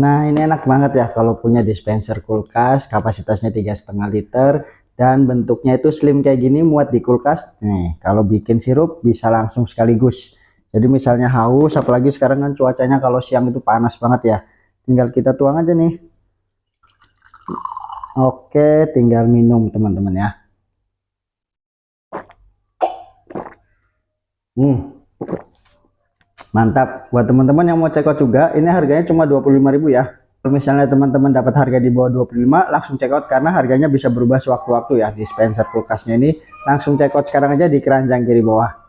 Nah, ini enak banget ya kalau punya dispenser kulkas, kapasitasnya 3,5 liter dan bentuknya itu slim kayak gini, muat di kulkas. Nih, kalau bikin sirup bisa langsung sekaligus. Jadi misalnya haus, apalagi sekarang kan cuacanya kalau siang itu panas banget ya. Tinggal kita tuang aja nih. Oke, tinggal minum teman-teman ya. Mantap. Buat teman-teman yang mau check out juga, ini harganya cuma 25.000 ya. Kalau misalnya teman-teman dapat harga di bawah 25, langsung check out karena harganya bisa berubah sewaktu-waktu ya. Dispenser kulkasnya ini langsung check out sekarang aja di keranjang kiri bawah.